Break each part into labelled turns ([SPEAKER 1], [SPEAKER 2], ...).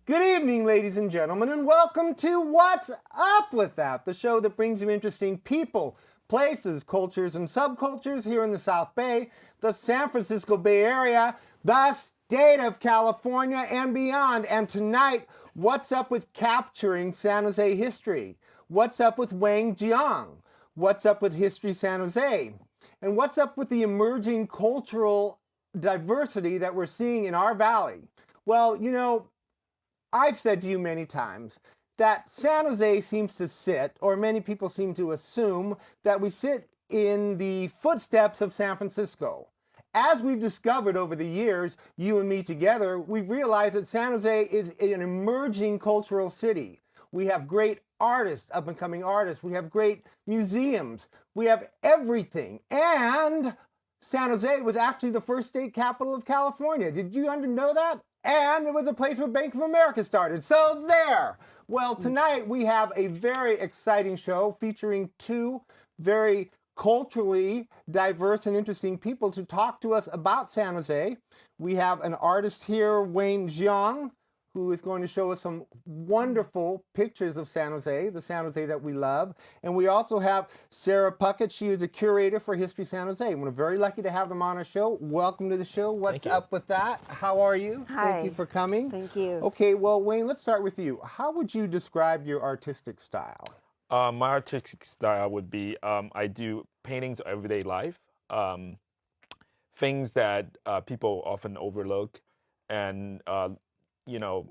[SPEAKER 1] Good evening, ladies and gentlemen, and welcome to What's Up With That, the show that brings you interesting people, places, cultures, and subcultures here in the South Bay, the San Francisco Bay Area, the state of California, and beyond. And tonight, what's up with capturing San Jose history? What's up with Wayne Jiang? What's up with History San Jose? And what's up with the emerging cultural diversity that we're seeing in our valley? Well, you know, I've said to you many times that San Jose seems to sit, or many people seem to assume, that we sit in the footsteps of San Francisco. As we've discovered over the years, you and me together, we've realized that San Jose is an emerging cultural city. We have great artists, up-and-coming artists. We have great museums. We have everything. And San Jose was actually the first state capital of California. Did you know that? And it was a place where Bank of America started. So there. Well, tonight we have a very exciting show featuring two very culturally diverse and interesting people to talk to us about San Jose. We have an artist here, Wayne Jiang, who is going to show us some wonderful pictures of San Jose, the San Jose that we love. And we also have Sarah Puckitt. She is a curator for History San Jose. We're very lucky to have them on our show. Welcome to the show. What's up with that? How are you?
[SPEAKER 2] Hi.
[SPEAKER 1] Thank you for coming.
[SPEAKER 2] Thank you.
[SPEAKER 1] Okay, well, Wayne, let's start with you. How would you describe your artistic style?
[SPEAKER 3] My artistic style would be I do paintings of everyday life, things that people often overlook, and you know,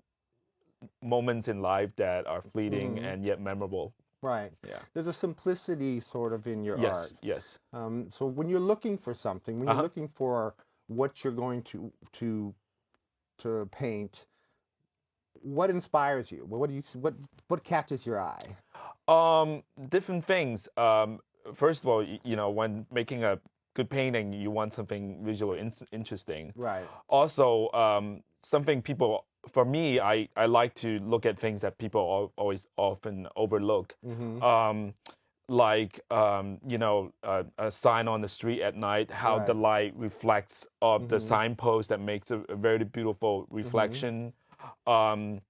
[SPEAKER 3] moments in life that are fleeting and yet memorable.
[SPEAKER 1] Right.
[SPEAKER 3] Yeah.
[SPEAKER 1] There's a simplicity sort of in your
[SPEAKER 3] Yes.
[SPEAKER 1] art.
[SPEAKER 3] Yes.
[SPEAKER 1] So when you're looking for something, when you're looking for what you're going to paint, what inspires you? What catches your eye?
[SPEAKER 3] Different things. First of all, you know, when making a good painting, you want something visually interesting.
[SPEAKER 1] Right.
[SPEAKER 3] Also, something people, for me, I like to look at things that people always often overlook. Like, you know, a sign on the street at night, how the light reflects off the signpost that makes a very beautiful reflection. You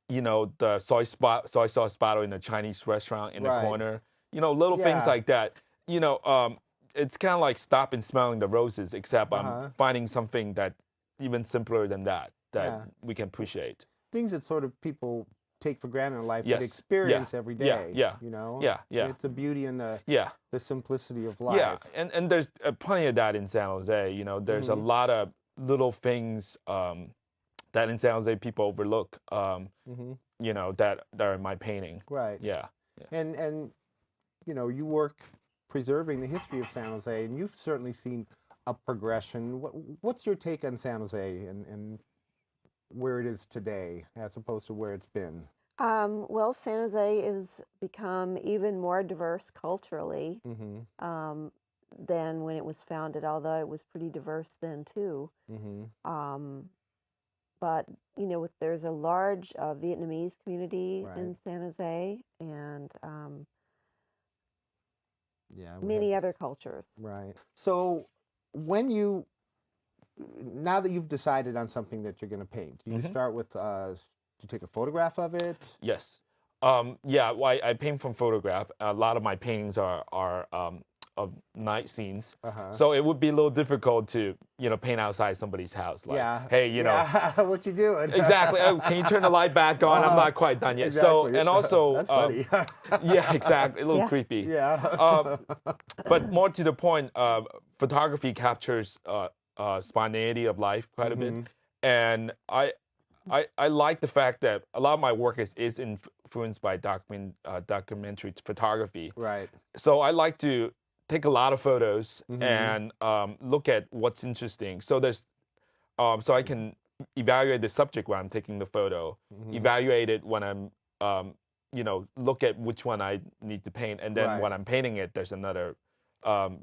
[SPEAKER 3] know, the soy sauce bottle in a Chinese restaurant in the corner. You know, little things like that. You know, it's kind of like stop and smelling the roses, except I'm finding something that even simpler than that we can appreciate.
[SPEAKER 1] Things that sort of people take for granted in life,
[SPEAKER 3] Yes.
[SPEAKER 1] but experience every day.
[SPEAKER 3] Yeah.
[SPEAKER 1] You know.
[SPEAKER 3] Yeah.
[SPEAKER 1] It's the beauty and the simplicity of life.
[SPEAKER 3] Yeah, and there's plenty of that in San Jose. You know, there's a lot of little things that in San Jose people overlook. You know, that are in my painting.
[SPEAKER 1] Right.
[SPEAKER 3] Yeah.
[SPEAKER 1] And you know, you work preserving the history of San Jose, and you've certainly seen a progression. What's your take on San Jose and where it is today as opposed to where it's been?
[SPEAKER 2] Well, San Jose has become even more diverse culturally than when it was founded, although it was pretty diverse then too. But, you know, there's a large Vietnamese community in San Jose, and many other cultures.
[SPEAKER 1] Right. So now that you've decided on something that you're going to paint, do you start with, do you take a photograph of it?
[SPEAKER 3] Yes. Yeah, well, I paint from photograph. A lot of my paintings are of night scenes. So it would be a little difficult to, you know, paint outside somebody's house. Like, hey, you know.
[SPEAKER 1] What you doing?
[SPEAKER 3] Exactly. Oh, can you turn the light back on? I'm not quite done yet.
[SPEAKER 1] Exactly.
[SPEAKER 3] So, and also.
[SPEAKER 1] That's funny.
[SPEAKER 3] Yeah, exactly. A little creepy.
[SPEAKER 1] Yeah.
[SPEAKER 3] But more to the point, photography captures spontaneity of life quite a bit. And I like the fact that a lot of my work is influenced by documentary photography.
[SPEAKER 1] Right.
[SPEAKER 3] So I like to take a lot of photos and look at what's interesting. So there's, so I can evaluate the subject when I'm taking the photo, evaluate it when I'm, you know, look at which one I need to paint, and then when I'm painting it, there's another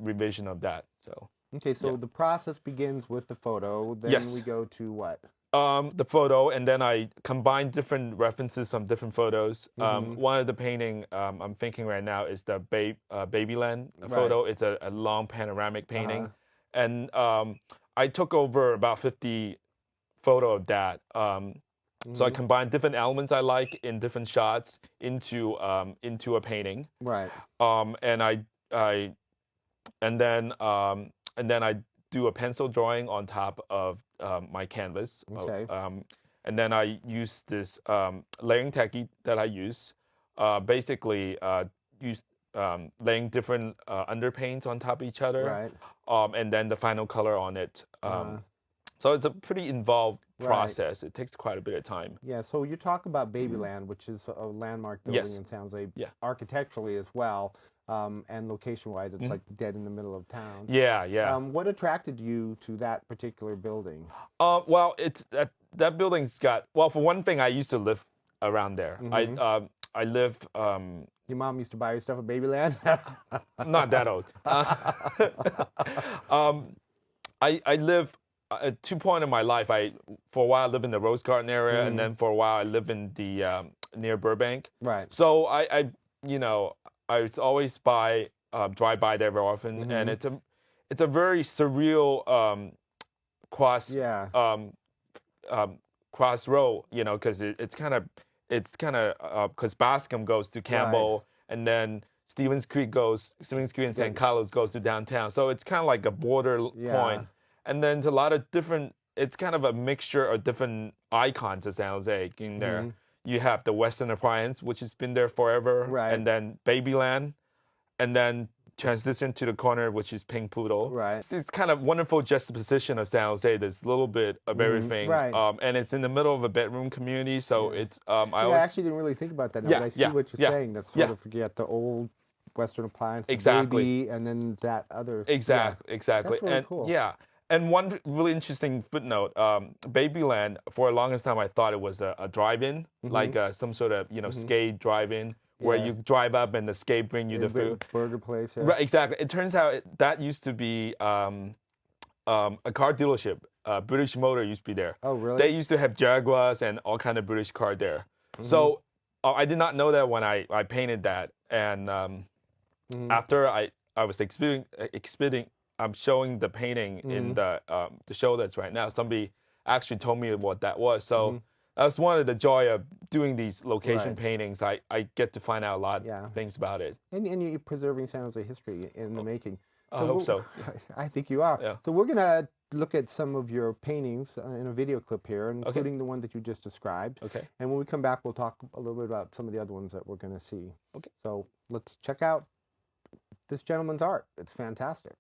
[SPEAKER 3] revision of that. So.
[SPEAKER 1] Okay, so the process begins with the photo. Then we go to what?
[SPEAKER 3] The photo, and then I combine different references from different photos. One of the painting I'm thinking right now is the Babyland photo. It's a long panoramic painting. And I took over about 50 photo of that. So I combine different elements I like in different shots into a painting.
[SPEAKER 1] Right.
[SPEAKER 3] And then I do a pencil drawing on top of my canvas.
[SPEAKER 1] Okay.
[SPEAKER 3] And then I use this layering technique that I use. Basically, use laying different underpaints on top of each other.
[SPEAKER 1] Right.
[SPEAKER 3] And then the final color on it. So it's a pretty involved process. It takes quite a bit of time.
[SPEAKER 1] Yeah, so you talk about Babyland, which is a landmark building in San Jose, architecturally as well, and location-wise, it's like dead in the middle of town.
[SPEAKER 3] Yeah, yeah.
[SPEAKER 1] What attracted you to that particular building?
[SPEAKER 3] Well, it's that building's got, well, for one thing, I used to live around there. I live.
[SPEAKER 1] Your mom used to buy your stuff at Babyland?
[SPEAKER 3] Not that old. I live. At 2 points in my life, for a while I lived in the Rose Garden area, and then for a while I lived in the near Burbank.
[SPEAKER 1] Right.
[SPEAKER 3] So I was always drive by there very often, and it's a very surreal crossroad, because it's kind of because Bascom goes to Campbell, and then Stevens Creek and San Carlos goes to downtown. So it's kind of like a border point. And then there's a lot of different, it's kind of a mixture of different icons of San Jose in there. You have the Western Appliance, which has been there forever, and then Babyland, and then transition to the corner, which is Pink Poodle.
[SPEAKER 1] Right.
[SPEAKER 3] It's this kind of wonderful juxtaposition of San Jose. There's a little bit of everything, and it's in the middle of a bedroom community, so it's. I
[SPEAKER 1] actually didn't really think about that. Now, but I see what you're saying. That's sort of forget the old Western Appliance, the Baby, and then that other.
[SPEAKER 3] Exactly.
[SPEAKER 1] That's really cool.
[SPEAKER 3] Yeah. And one really interesting footnote, Babyland, for the longest time I thought it was a drive-in, like some sort of, skate drive-in, where you drive up and the skate bring you the food.
[SPEAKER 1] Burger place,
[SPEAKER 3] Right, exactly. It turns out that used to be a car dealership. British Motor used to be there.
[SPEAKER 1] Oh, really?
[SPEAKER 3] They used to have Jaguars and all kind of British cars there. So I did not know that when I painted that. And after I was I'm showing the painting in the show that's right now. Somebody actually told me what that was. So that's one of the joy of doing these location paintings. I get to find out a lot of things about it.
[SPEAKER 1] And you're preserving San Jose history in the making.
[SPEAKER 3] I hope so.
[SPEAKER 1] I think you are.
[SPEAKER 3] Yeah.
[SPEAKER 1] So we're going to look at some of your paintings in a video clip here, including the one that you just described.
[SPEAKER 3] Okay.
[SPEAKER 1] And when we come back, we'll talk a little bit about some of the other ones that we're going to see.
[SPEAKER 3] Okay.
[SPEAKER 1] So let's check out this gentleman's art. It's fantastic.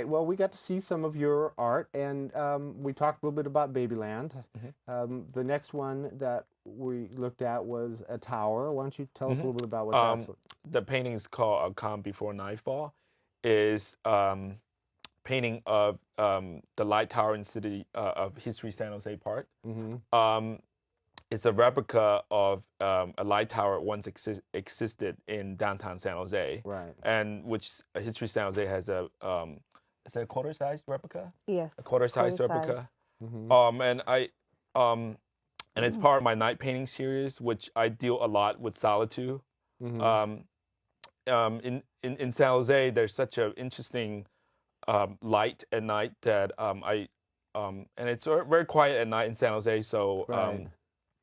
[SPEAKER 1] Well, we got to see some of your art, and we talked a little bit about Babyland. The next one that we looked at was a tower. Why don't you tell us a little bit about what that's?
[SPEAKER 3] The painting is called A Calm Before Nightfall. Is painting of the light tower in city of History San Jose Park. It's a replica of a light tower once existed in downtown San Jose.
[SPEAKER 1] Right.
[SPEAKER 3] And which History San Jose has a is that a quarter-sized replica?
[SPEAKER 2] Yes.
[SPEAKER 3] A quarter-sized replica. And it's part of my night painting series, which I deal a lot with solitude. In San Jose, there's such an interesting light at night that and it's very quiet at night in San Jose. So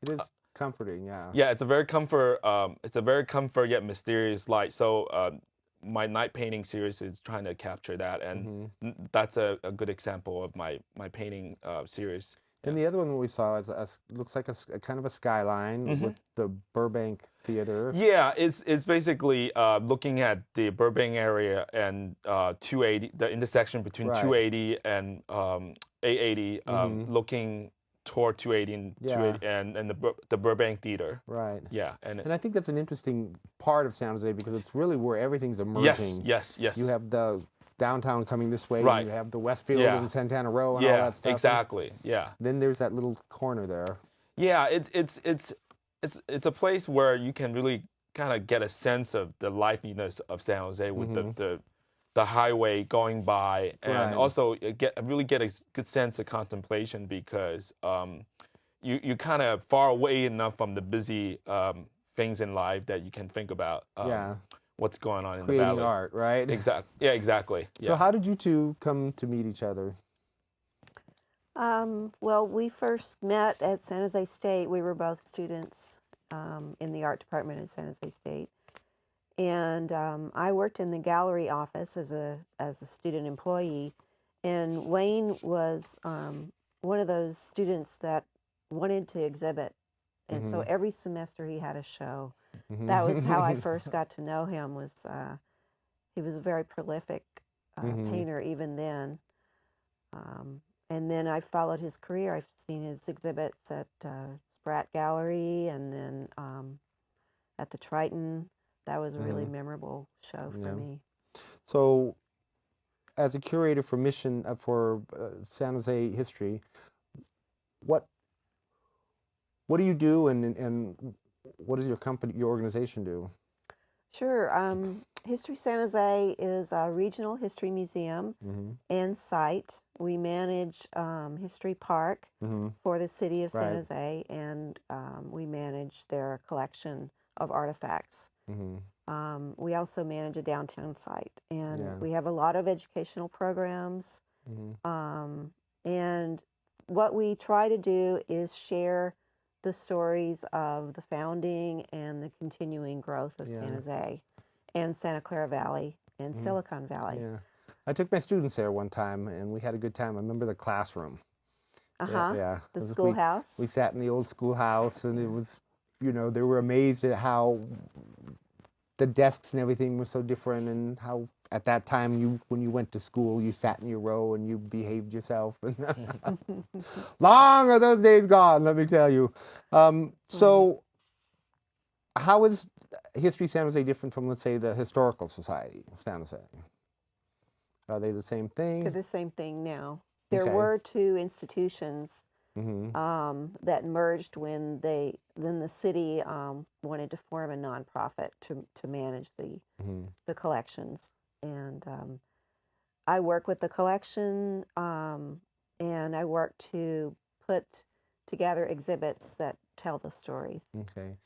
[SPEAKER 1] it is. comforting. Yeah.
[SPEAKER 3] Yeah, it's a very comfort yet mysterious light. So my night painting series is trying to capture that, and that's a good example of my painting series.
[SPEAKER 1] And the other one we saw is looks like a kind of a skyline with the Burbank Theater.
[SPEAKER 3] Yeah, it's basically looking at the Burbank area and 280, the intersection between 280 and 880, looking toward 280 and 280 and the Burbank Theater.
[SPEAKER 1] Right.
[SPEAKER 3] Yeah,
[SPEAKER 1] and I think that's an interesting part of San Jose because it's really where everything's emerging.
[SPEAKER 3] Yes.
[SPEAKER 1] You have the downtown coming this way,
[SPEAKER 3] right.
[SPEAKER 1] and you have the Westfield and Santana Row and all that stuff.
[SPEAKER 3] Exactly. Yeah.
[SPEAKER 1] Then there's that little corner there.
[SPEAKER 3] Yeah, it's a place where you can really kind of get a sense of the liveliness of San Jose with the highway going by, and also get a good sense of contemplation because you kind of far away enough from the busy things in life that you can think about what's going on in the valley.
[SPEAKER 1] Creating art, right?
[SPEAKER 3] Exactly. Yeah, exactly. Yeah.
[SPEAKER 1] So how did you two come to meet each other?
[SPEAKER 2] Well, we first met at San Jose State. We were both students in the art department at San Jose State. And I worked in the gallery office as a student employee. And Wayne was one of those students that wanted to exhibit. And so every semester he had a show. That was how I first got to know him. He was a very prolific painter even then. And then I followed his career. I've seen his exhibits at Spratt Gallery and then at the Triton. That was a really memorable show for me.
[SPEAKER 1] So, as a curator for San Jose history, what do you do, and what does your organization do?
[SPEAKER 2] Sure. History San Jose is a regional history museum and site. We manage History Park for the city of San Jose, and we manage their collection of artifacts. We also manage a downtown site, and we have a lot of educational programs. And what we try to do is share the stories of the founding and the continuing growth of San Jose and Santa Clara Valley and Silicon Valley.
[SPEAKER 1] Yeah, I took my students there one time, and we had a good time. I remember the classroom.
[SPEAKER 2] The schoolhouse.
[SPEAKER 1] We sat in the old schoolhouse, and it was, they were amazed at how the desks and everything were so different, and how at that time when you went to school, you sat in your row and you behaved yourself. Long are those days gone, let me tell you. So how is History San Jose different from, let's say, the Historical Society of San Jose? Are they the same thing?
[SPEAKER 2] They're the same thing now. There were two institutions that merged when the city wanted to form a nonprofit to manage the collections. And I work with the collection, and I work to put together exhibits that tell the stories.
[SPEAKER 1] Okay.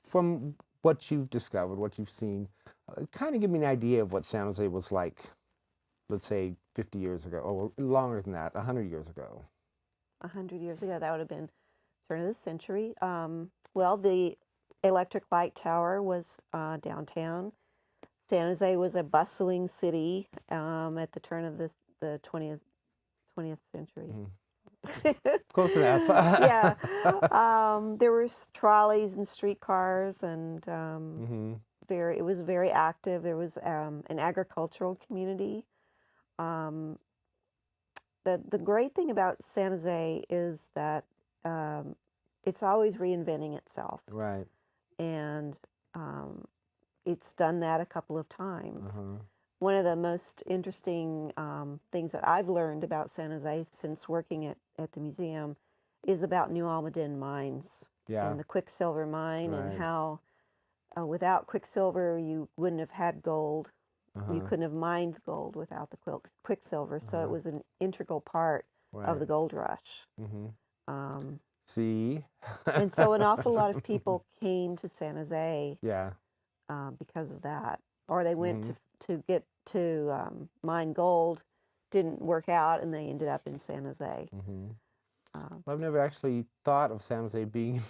[SPEAKER 1] From what you've discovered, what you've seen, kind of give me an idea of what San Jose was like, let's say 50 years ago, or longer than that, 100 years ago.
[SPEAKER 2] 100 years ago, that would have been turn of the century. Well, the electric light tower was downtown. San Jose was a bustling city at the turn of the 20th century.
[SPEAKER 1] Close enough.
[SPEAKER 2] Yeah. There were trolleys and streetcars, and it was very active. There was an agricultural community. The great thing about San Jose is that it's always reinventing itself.
[SPEAKER 1] Right.
[SPEAKER 2] And it's done that a couple of times. One of the most interesting things that I've learned about San Jose since working at the museum is about New Almaden mines and the Quicksilver mine, and how without Quicksilver you wouldn't have had gold. You couldn't have mined gold without the Quicksilver, so it was an integral part of the gold rush.
[SPEAKER 1] See?
[SPEAKER 2] And so an awful lot of people came to San Jose because of that. Or they went to mine gold, didn't work out, and they ended up in San Jose.
[SPEAKER 1] I've never actually thought of San Jose being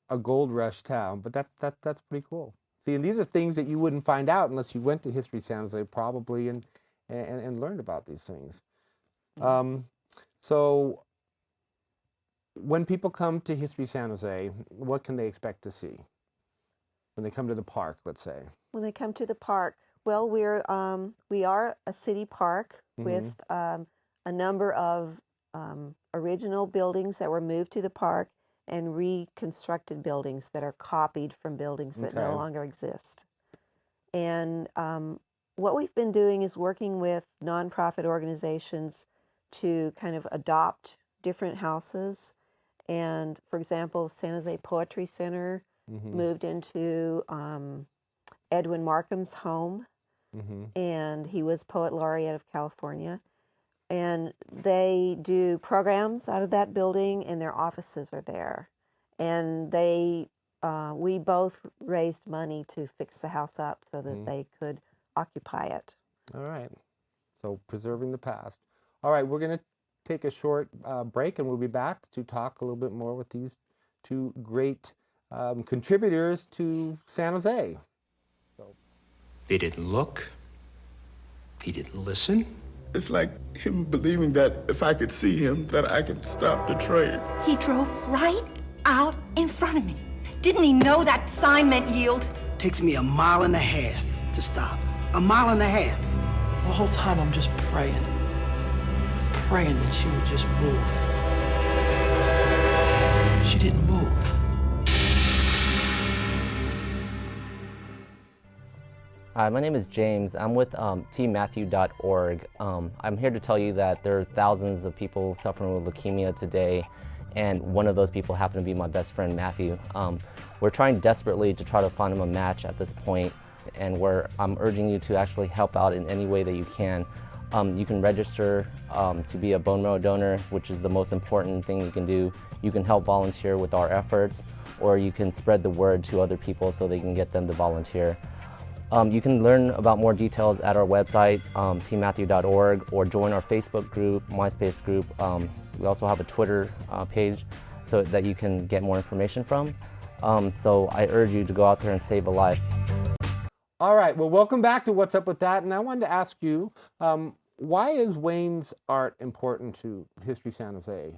[SPEAKER 1] a gold rush town, but that's pretty cool. See, and these are things that you wouldn't find out unless you went to History San Jose probably and learned about these things. So when people come to History San Jose, what can they expect to see when they come to the park, let's say?
[SPEAKER 2] When they come to the park, well, we are a city park with a number of original buildings that were moved to the park and reconstructed buildings that are copied from buildings that no longer exist. And what we've been doing is working with nonprofit organizations to kind of adopt different houses. And for example, San Jose Poetry Center moved into Edwin Markham's home, and he was Poet Laureate of California. And they do programs out of that building, and their offices are there. And we both raised money to fix the house up so that they could occupy it.
[SPEAKER 1] All right. So preserving the past. All right, we're going to take a short break, and we'll be back to talk a little bit more with these two great contributors to San Jose.
[SPEAKER 4] He didn't look. He didn't listen.
[SPEAKER 5] It's like him believing that if I could see him, that I could stop the train.
[SPEAKER 6] He drove right out in front of me. Didn't he know that sign meant yield?
[SPEAKER 7] Takes me 1.5 miles to stop. 1.5 miles.
[SPEAKER 8] The whole time I'm just praying that she would just move. She didn't move.
[SPEAKER 9] Hi, my name is James. I'm with tmatthew.org. I'm here to tell you that there are thousands of people suffering with leukemia today, and one of those people happened to be my best friend, Matthew. We're trying desperately to try to find him a match at this point, and I'm urging you to actually help out in any way that you can. You can register to be a bone marrow donor, which is the most important thing you can do. You can help volunteer with our efforts, or you can spread the word to other people so they can get them to volunteer. You can learn about more details at our website, tmatthew.org, or join our Facebook group, MySpace group. We also have a Twitter page so that you can get more information from. So I urge you to go out there and save a life.
[SPEAKER 1] All right, well, welcome back to What's Up With That. And I wanted to ask you, why is Wayne's art important to History San Jose?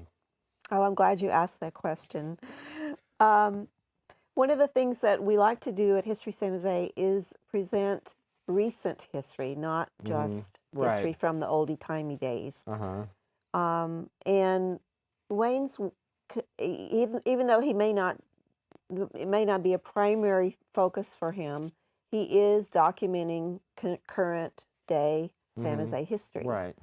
[SPEAKER 2] Oh, I'm glad you asked that question. One of the things that we like to do at History San Jose is present recent history, not just history from the oldie-timey days. And Wayne's, even though it may not be a primary focus for him, he is documenting current day San Jose history.
[SPEAKER 1] Right.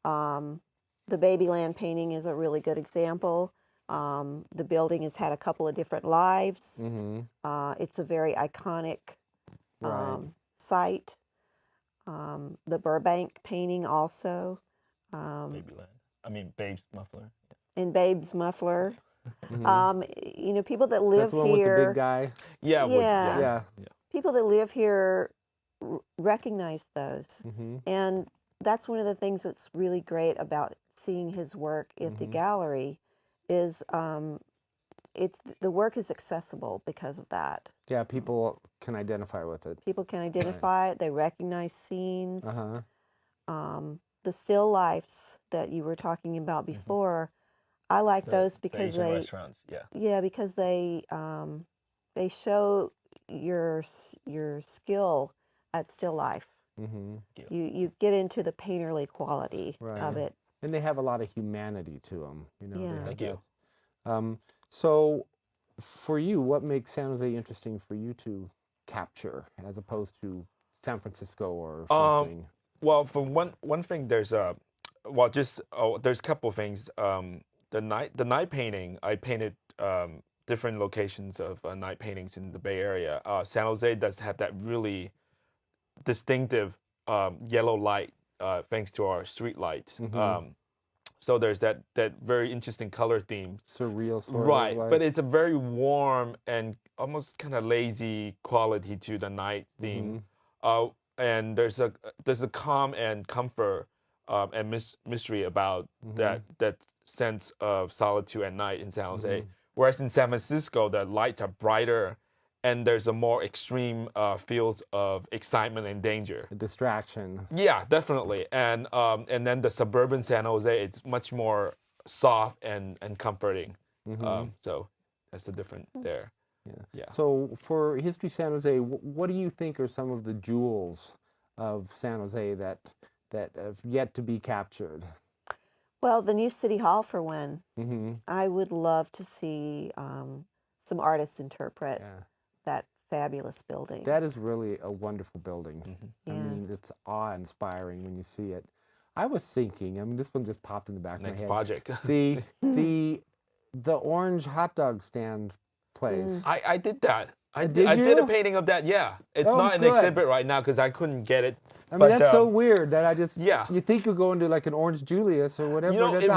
[SPEAKER 2] The Babyland painting is a really good example. The building has had a couple of different lives. It's a very iconic site. The Burbank painting also.
[SPEAKER 3] Babyland. I mean, Babe's Muffler.
[SPEAKER 2] And Babe's Muffler. You know, people that live
[SPEAKER 1] That's the one
[SPEAKER 2] here.
[SPEAKER 1] with the big guy.
[SPEAKER 2] Yeah. People that live here recognize those. And that's one of the things that's really great about seeing his work at the gallery is the work is accessible because of that.
[SPEAKER 1] Yeah, people can identify with it.
[SPEAKER 2] People can identify it. They recognize scenes. The still lifes that you were talking about before, I like those because
[SPEAKER 3] the Asian restaurants,
[SPEAKER 2] because they show your skill at still life. You get into the painterly quality of it.
[SPEAKER 1] And they have a lot of humanity to them. You know,
[SPEAKER 3] Thank you.
[SPEAKER 1] So for you, what makes San Jose interesting for you to capture as opposed to San Francisco or something?
[SPEAKER 3] Well, for one thing, there's a couple of things. The night painting, I painted different locations of night paintings in the Bay Area. San Jose does have that really distinctive yellow light thanks to our street lights. So there's that very interesting color theme.
[SPEAKER 1] Surreal sort
[SPEAKER 3] right,
[SPEAKER 1] of like.
[SPEAKER 3] But it's a very warm and almost kind of lazy quality to the night theme. And there's a calm and comfort and mystery about that sense of solitude at night in San Jose. Whereas in San Francisco, the lights are brighter, and there's a more extreme feels of excitement and danger.
[SPEAKER 1] A distraction.
[SPEAKER 3] Yeah, definitely. And then the suburban San Jose, it's much more soft and comforting. So that's the difference there. Yeah.
[SPEAKER 1] So for History San Jose, what do you think are some of the jewels of San Jose that have yet to be captured?
[SPEAKER 2] Well, the new City Hall, for one. I would love to see some artists interpret that fabulous building.
[SPEAKER 1] That is really a wonderful building. I mean, it's awe-inspiring when you see it. I was thinking, I mean, this one just popped in the back of my head.
[SPEAKER 3] Next project.
[SPEAKER 1] The orange hot dog stand place.
[SPEAKER 3] I did that. I
[SPEAKER 1] Did you?
[SPEAKER 3] did a painting of that, yeah. It's not an exhibit right now because I couldn't get it.
[SPEAKER 1] I mean, that's so weird that I just,
[SPEAKER 3] yeah.
[SPEAKER 1] You think you're going to like an Orange Julius or whatever.
[SPEAKER 3] You know,
[SPEAKER 1] it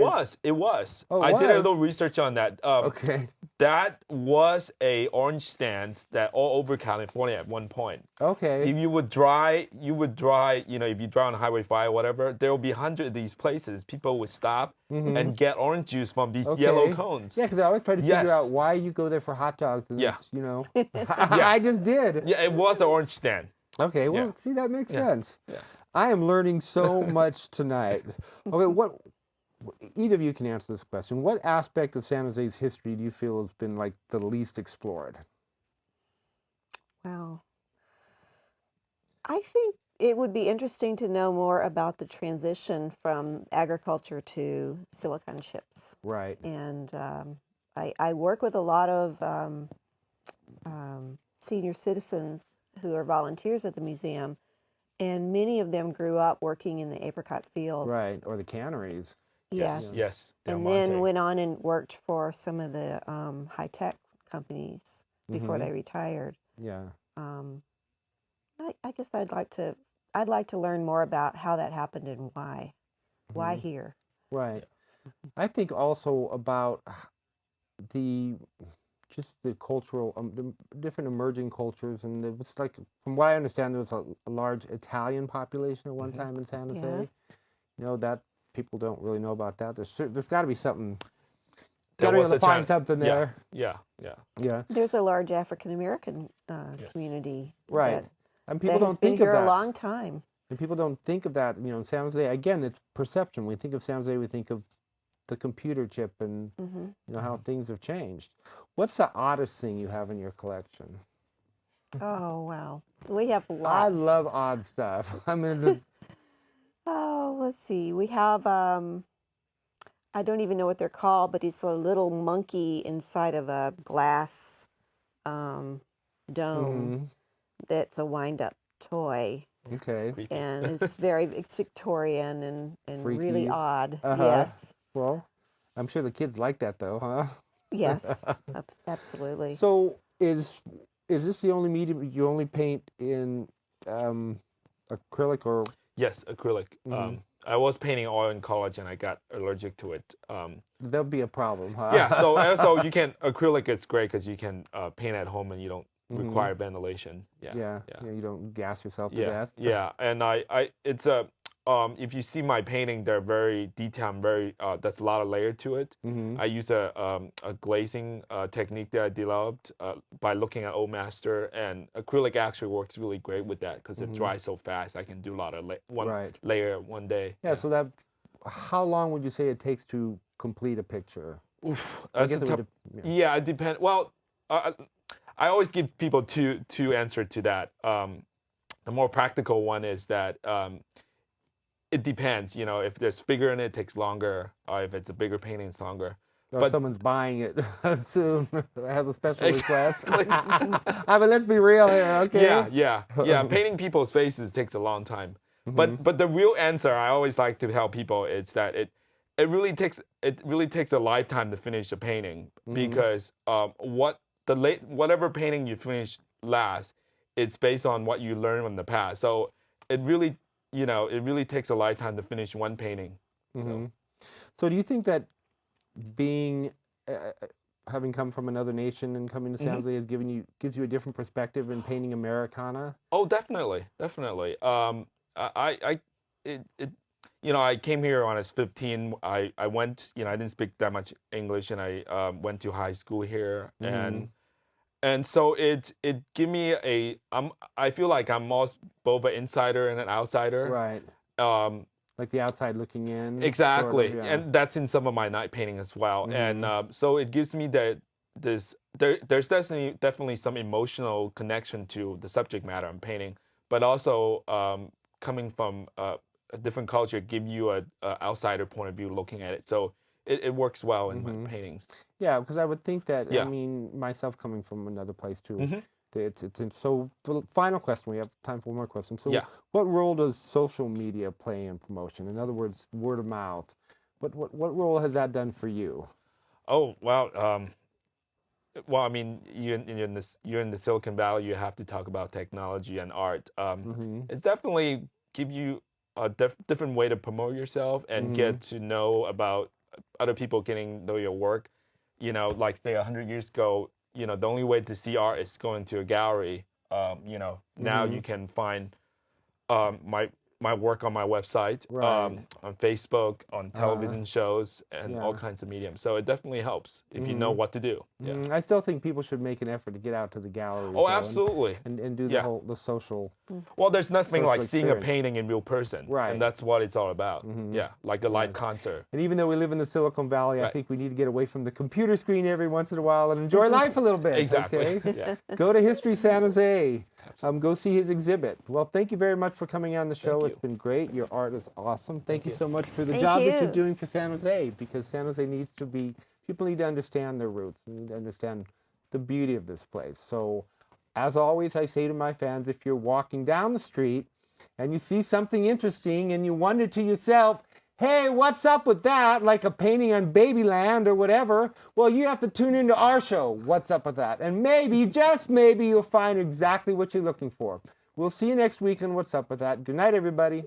[SPEAKER 1] was.
[SPEAKER 3] It was.
[SPEAKER 1] Oh,
[SPEAKER 3] I did a little research on that.
[SPEAKER 1] Okay.
[SPEAKER 3] That was a orange stand that all over California at one point.
[SPEAKER 1] Okay.
[SPEAKER 3] If you would drive, you know, if you drive on Highway 5 or whatever, there will be 100 of these places. People would stop and get orange juice from these yellow cones.
[SPEAKER 1] Yeah, because I always try to figure out why you go there for hot dogs. And it's, you know, I just did.
[SPEAKER 3] Yeah, it was an orange stand.
[SPEAKER 1] Okay, well, see, that makes sense.
[SPEAKER 3] Yeah.
[SPEAKER 1] I am learning so much tonight. Okay, either of you can answer this question. What aspect of San Jose's history do you feel has been like the least explored?
[SPEAKER 2] Wow. I think it would be interesting to know more about the transition from agriculture to silicon chips.
[SPEAKER 1] Right.
[SPEAKER 2] And I work with a lot of senior citizens who are volunteers at the museum, and many of them grew up working in the apricot fields.
[SPEAKER 1] Right, or the canneries.
[SPEAKER 2] Yes.
[SPEAKER 3] Yes.
[SPEAKER 2] And then went on and worked for some of the high-tech companies before they retired.
[SPEAKER 1] Yeah.
[SPEAKER 2] I guess I'd like to learn more about how that happened and why. Why here?
[SPEAKER 1] Right. I think also about the cultural, the different emerging cultures, and it was like, from what I understand, there was a large Italian population at one time in San Jose.
[SPEAKER 2] Yes.
[SPEAKER 1] You know, that people don't really know about that. There's got to be something.
[SPEAKER 3] There
[SPEAKER 1] Got to be
[SPEAKER 3] was
[SPEAKER 1] able to
[SPEAKER 3] a
[SPEAKER 1] find something there.
[SPEAKER 3] Yeah.
[SPEAKER 2] There's a large African American community.
[SPEAKER 1] Right. And people
[SPEAKER 2] that
[SPEAKER 1] don't
[SPEAKER 2] has been
[SPEAKER 1] think of
[SPEAKER 2] here
[SPEAKER 1] that.
[SPEAKER 2] a long time.
[SPEAKER 1] And people don't think of that. You know, in San Jose, again, it's perception. We think of San Jose, we think of the computer chip and you know how things have changed. What's the oddest thing you have in your collection?
[SPEAKER 2] Oh, wow. We have lots.
[SPEAKER 1] I love odd stuff. I mean,
[SPEAKER 2] oh, let's see. We have, I don't even know what they're called, but it's a little monkey inside of a glass dome that's a wind-up toy.
[SPEAKER 1] Okay.
[SPEAKER 2] And it's it's Victorian and
[SPEAKER 1] Freaky.
[SPEAKER 2] really odd. Yes.
[SPEAKER 1] Well, I'm sure the kids like that though, huh?
[SPEAKER 2] Yes, absolutely.
[SPEAKER 1] So is this the only medium you only paint in acrylic or?
[SPEAKER 3] Yes, acrylic. I was painting oil in college and I got allergic to it.
[SPEAKER 1] That'll be a problem, huh?
[SPEAKER 3] Yeah, so also acrylic is great because you can paint at home and you don't require ventilation.
[SPEAKER 1] Yeah, you don't gas yourself to
[SPEAKER 3] Yeah,
[SPEAKER 1] death.
[SPEAKER 3] yeah, and it's a, if you see my painting, they're very detailed, there's a lot of layer to it. I use a glazing technique that I developed by looking at Old Master, and acrylic actually works really great with that because it dries so fast. I can do a lot of layer one day.
[SPEAKER 1] Yeah, so how long would you say it takes to complete a picture?
[SPEAKER 3] Oof, it depends. Well, I always give people two answers to that. The more practical one is that it depends. You know, if there's figure in it, it takes longer. Or if it's a bigger painting, it's longer.
[SPEAKER 1] Or someone's buying it soon. Has a special request. I mean, let's be real here, okay?
[SPEAKER 3] Yeah. Painting people's faces takes a long time. But the real answer I always like to tell people is that it really takes a lifetime to finish a painting because whatever painting you finish last, it's based on what you learned from the past. So it really takes a lifetime to finish one painting.
[SPEAKER 1] So do you think that having come from another nation and coming to San Jose gives you a different perspective in painting Americana?
[SPEAKER 3] Oh, definitely. I came here when I was 15. I went, I didn't speak that much English, and I went to high school here, and so it gave me I feel like I'm both an insider and an outsider.
[SPEAKER 1] Right. Like the outside looking in.
[SPEAKER 3] Exactly,
[SPEAKER 1] sort of, yeah.
[SPEAKER 3] and that's in some of my night painting as well. And so it gives me there's definitely some emotional connection to the subject matter I'm painting, but also coming from a different culture, give you a outsider point of view looking at it. So it works well in my paintings.
[SPEAKER 1] Yeah, because I would think that,
[SPEAKER 3] Yeah.
[SPEAKER 1] I mean, myself coming from another place too, it's so, the final question, we have time for one more question. So
[SPEAKER 3] Yeah.
[SPEAKER 1] what role does social media play in promotion? In other words, word of mouth. What role has that done for you?
[SPEAKER 3] Oh, wow. Well, I mean, you're in the Silicon Valley. You have to talk about technology and art. It's definitely give you a different way to promote yourself and get to know about other people, getting to know your work. Like say 100 years ago, the only way to see art is going to a gallery. Now you can find my work on my website,
[SPEAKER 1] Right.
[SPEAKER 3] on Facebook, on television shows, and all
[SPEAKER 1] Yeah.
[SPEAKER 3] kinds of mediums. So it definitely helps if you know what to do. Yeah.
[SPEAKER 1] I still think people should make an effort to get out to the galleries.
[SPEAKER 3] Oh,
[SPEAKER 1] though,
[SPEAKER 3] absolutely.
[SPEAKER 1] And do
[SPEAKER 3] Yeah.
[SPEAKER 1] the social.
[SPEAKER 3] Well, there's nothing
[SPEAKER 1] social
[SPEAKER 3] like seeing a
[SPEAKER 1] experience.
[SPEAKER 3] painting in real person.
[SPEAKER 1] Right.
[SPEAKER 3] And that's what it's all about. Yeah, like a live concert.
[SPEAKER 1] And even though we live in the Silicon Valley, I
[SPEAKER 3] Right.
[SPEAKER 1] think we need to get away from the computer screen every once in a while and enjoy life a little bit.
[SPEAKER 3] Exactly.
[SPEAKER 1] Okay?
[SPEAKER 3] Yeah.
[SPEAKER 1] Go to History San Jose. Go see his exhibit. Well, thank you very much for coming on the show.
[SPEAKER 3] Thank
[SPEAKER 1] It's
[SPEAKER 3] you.
[SPEAKER 1] been great. Your art is awesome. Thank you so much for the
[SPEAKER 2] Thank
[SPEAKER 1] job that
[SPEAKER 2] you.
[SPEAKER 1] you're doing for San Jose, because San Jose needs to be, people need to understand their roots. They need to understand the beauty of this place. So, as always, I say to my fans, if you're walking down the street and you see something interesting and you wonder to yourself, hey, what's up with that? Like a painting on Babyland or whatever. Well, you have to tune into our show, What's Up With That? And maybe, just maybe, you'll find exactly what you're looking for. We'll see you next week on What's Up With That. Good night, everybody.